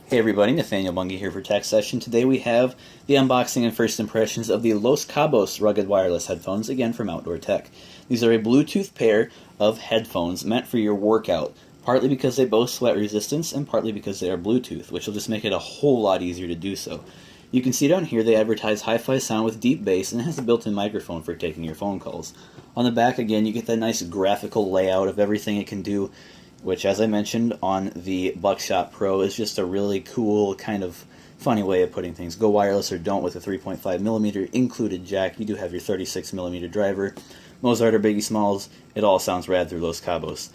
Hey everybody, Nathaniel Bungie here for TechSession. Today we have the unboxing and first impressions of the Los Cabos rugged wireless headphones, again from Outdoor Tech. These are a Bluetooth pair of headphones meant for your workout, partly because they boast sweat resistance and partly because they are Bluetooth, which will just make it a whole lot easier to do so. You can see down here they advertise hi-fi sound with deep bass and it has a built-in microphone for taking your phone calls. On the back, again, you get that nice graphical layout of everything it can do, which, as I mentioned on the Buckshot Pro, is just a really cool, kind of funny way of putting things. Go wireless or don't with a 3.5mm included jack. You do have your 36mm driver. Mozart or Biggie Smalls, it all sounds rad through Los Cabos.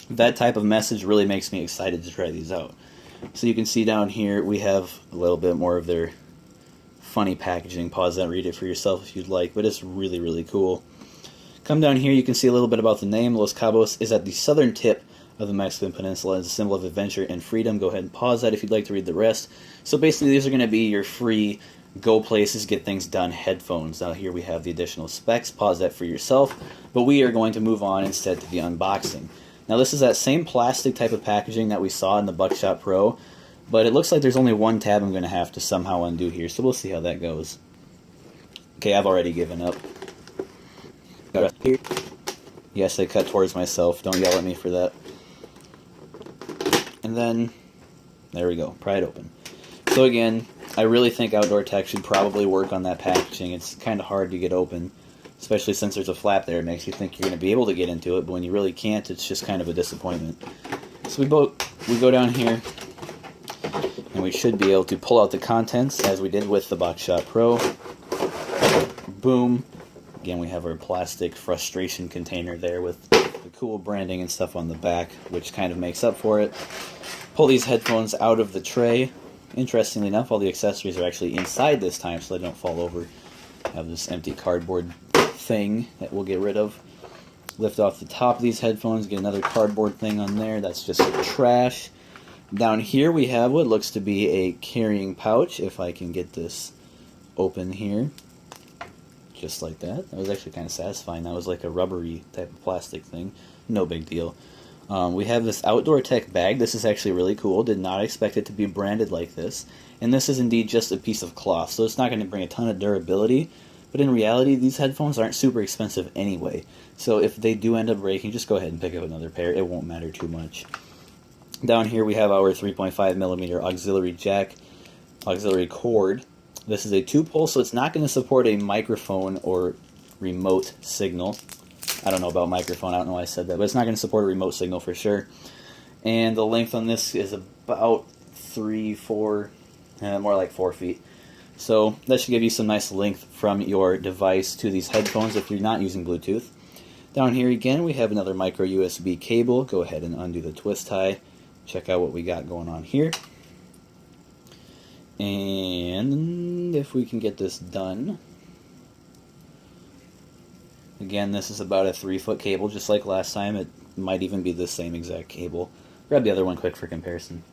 That type of message really makes me excited to try these out. So you can see down here we have a little bit more of their funny packaging. Pause that, read it for yourself if you'd like, but it's really, really cool. Come down here, you can see a little bit about the name. Los Cabos is at the southern tip of the Mexican Peninsula as a symbol of adventure and freedom. Go ahead and pause that if you'd like to read the rest. So basically these are going to be your free go places, get things done headphones. Now here we have the additional specs. Pause that for yourself. But we are going to move on instead to the unboxing. Now this is that same plastic type of packaging that we saw in the Buckshot Pro, but it looks like there's only one tab I'm going to have to somehow undo here, so we'll see how that goes. Okay, I've already given up. Yes, I cut towards myself. Don't yell at me for that. And then, there we go, pry it open. So again, I really think Outdoor Tech should probably work on that packaging. It's kind of hard to get open, especially since there's a flap there. It makes you think you're going to be able to get into it, but when you really can't, it's just kind of a disappointment. So we go down here, and we should be able to pull out the contents, as we did with the Buckshot Pro. Boom. Again, we have our plastic frustration container there with the cool branding and stuff on the back, which kind of makes up for it. Pull these headphones out of the tray. Interestingly enough, all the accessories are actually inside this time, so they don't fall over. Have this empty cardboard thing that we'll get rid of. Lift off the top of these headphones, get another cardboard thing on there. That's just trash. Down here we have what looks to be a carrying pouch, if I can get this open here. Just like that. That was actually kind of satisfying. That was like a rubbery type of plastic thing. No big deal. We have this Outdoor Tech bag. This is actually really cool. Did not expect it to be branded like this. And this is indeed just a piece of cloth, so it's not going to bring a ton of durability. But in reality, these headphones aren't super expensive anyway. So if they do end up breaking, just go ahead and pick up another pair. It won't matter too much. Down here we have our 3.5mm auxiliary jack, auxiliary cord. This is a 2-pole, so it's not going to support a microphone or remote signal. I don't know about microphone, I don't know why I said that, but it's not going to support a remote signal for sure. And the length on this is about 4 feet. So that should give you some nice length from your device to these headphones if you're not using Bluetooth. Down here again, we have another micro USB cable. Go ahead and undo the twist tie. Check out what we got going on here. And if we can get this done, again, this is about a 3-foot cable, just like last time. It might even be the same exact cable. Grab the other one quick for comparison.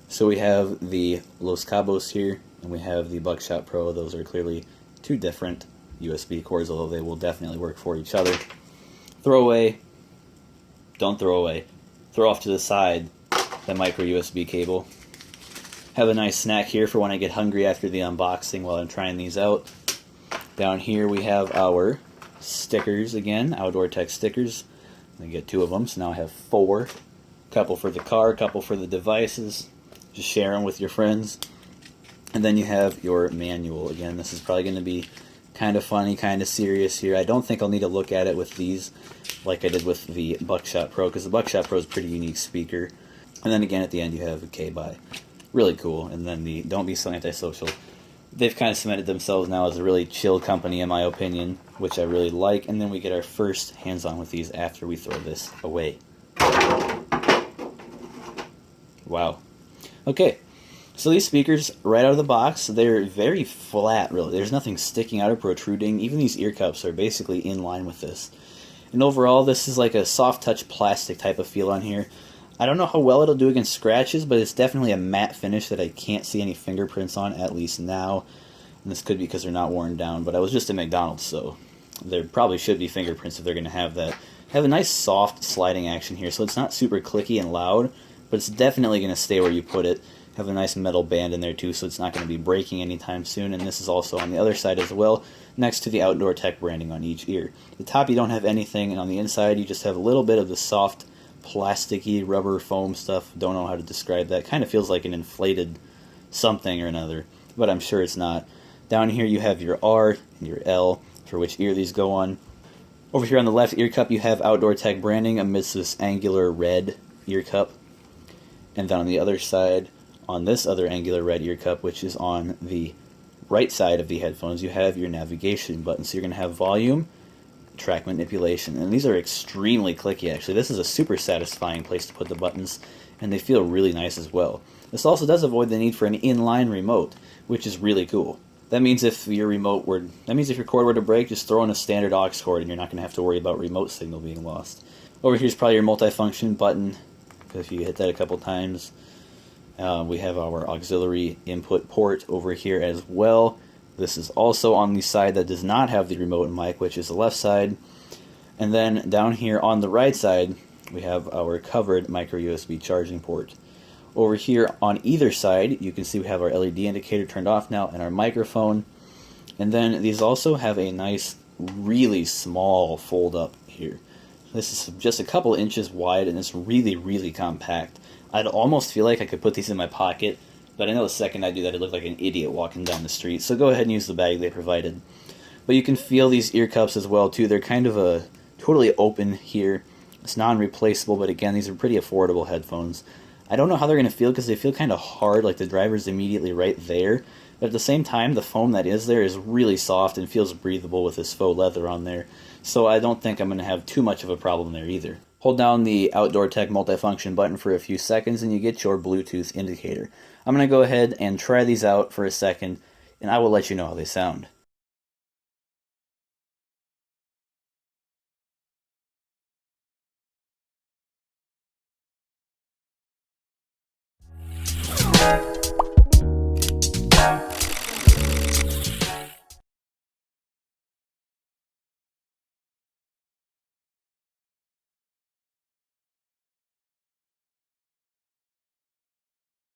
So we have the Los Cabos here, and we have the Buckshot Pro. Those are clearly two different USB cords, although they will definitely work for each other. Throw away. Don't throw away. Throw off to the side the micro USB cable. Have a nice snack here for when I get hungry after the unboxing while I'm trying these out. Down here we have our stickers again, Outdoor Tech stickers. I get 2 of them, so now I have 4. Couple for the car, couple for the devices. Just share them with your friends. And then you have your manual. Again, this is probably going to be kind of funny, kind of serious here. I don't think I'll need to look at it with these like I did with the Buckshot Pro, because the Buckshot Pro is a pretty unique speaker. And then again at the end you have a K-Bye. Really cool. And then the Don't Be So Antisocial. They've kind of cemented themselves now as a really chill company in my opinion, which I really like. And then we get our first hands-on with these after we throw this away. Wow. Okay. So these speakers, right out of the box, they're very flat, really. There's nothing sticking out or protruding. Even these ear cups are basically in line with this. And overall, this is like a soft-touch plastic type of feel on here. I don't know how well it'll do against scratches, but it's definitely a matte finish that I can't see any fingerprints on, at least now. And this could be because they're not worn down, but I was just at McDonald's, so there probably should be fingerprints if they're going to have that. Have a nice soft sliding action here, so it's not super clicky and loud, but it's definitely going to stay where you put it. Have a nice metal band in there too, so it's not going to be breaking anytime soon, and this is also on the other side as well, next to the Outdoor Tech branding on each ear. The top you don't have anything, and on the inside you just have a little bit of the soft, plasticky, rubber foam stuff. Don't know how to describe that. Kind of feels like an inflated something or another, but I'm sure it's not. Down here you have your R and your L for which ear these go on. Over here on the left ear cup you have Outdoor Tech branding amidst this angular red ear cup. And then on the other side, on this other angular red ear cup, which is on the right side of the headphones, you have your navigation button. So you're going to have volume, track manipulation, and these are extremely clicky actually. This is a super satisfying place to put the buttons, and they feel really nice as well. This also does avoid the need for an inline remote, which is really cool. That means if your cord were to break, just throw in a standard aux cord and you're not going to have to worry about remote signal being lost. Over here is probably your multifunction button. If you hit that a couple times, we have our auxiliary input port over here as well. This is also on the side that does not have the remote mic, which is the left side. And then down here on the right side, we have our covered micro USB charging port. Over here on either side, you can see we have our LED indicator turned off now and our microphone. And then these also have a nice, really small fold up here. This is just a couple inches wide and it's really, really compact. I'd almost feel like I could put these in my pocket, but I know the second I do that, I look like an idiot walking down the street. So go ahead and use the bag they provided. But you can feel these ear cups as well too. They're kind of totally open here. It's non-replaceable, but again, these are pretty affordable headphones. I don't know how they're going to feel because they feel kind of hard, like the driver's immediately right there. But at the same time, the foam that is there is really soft and feels breathable with this faux leather on there. So I don't think I'm going to have too much of a problem there either. Hold down the Outdoor Tech multifunction button for a few seconds and you get your Bluetooth indicator. I'm going to go ahead and try these out for a second, and I will let you know how they sound.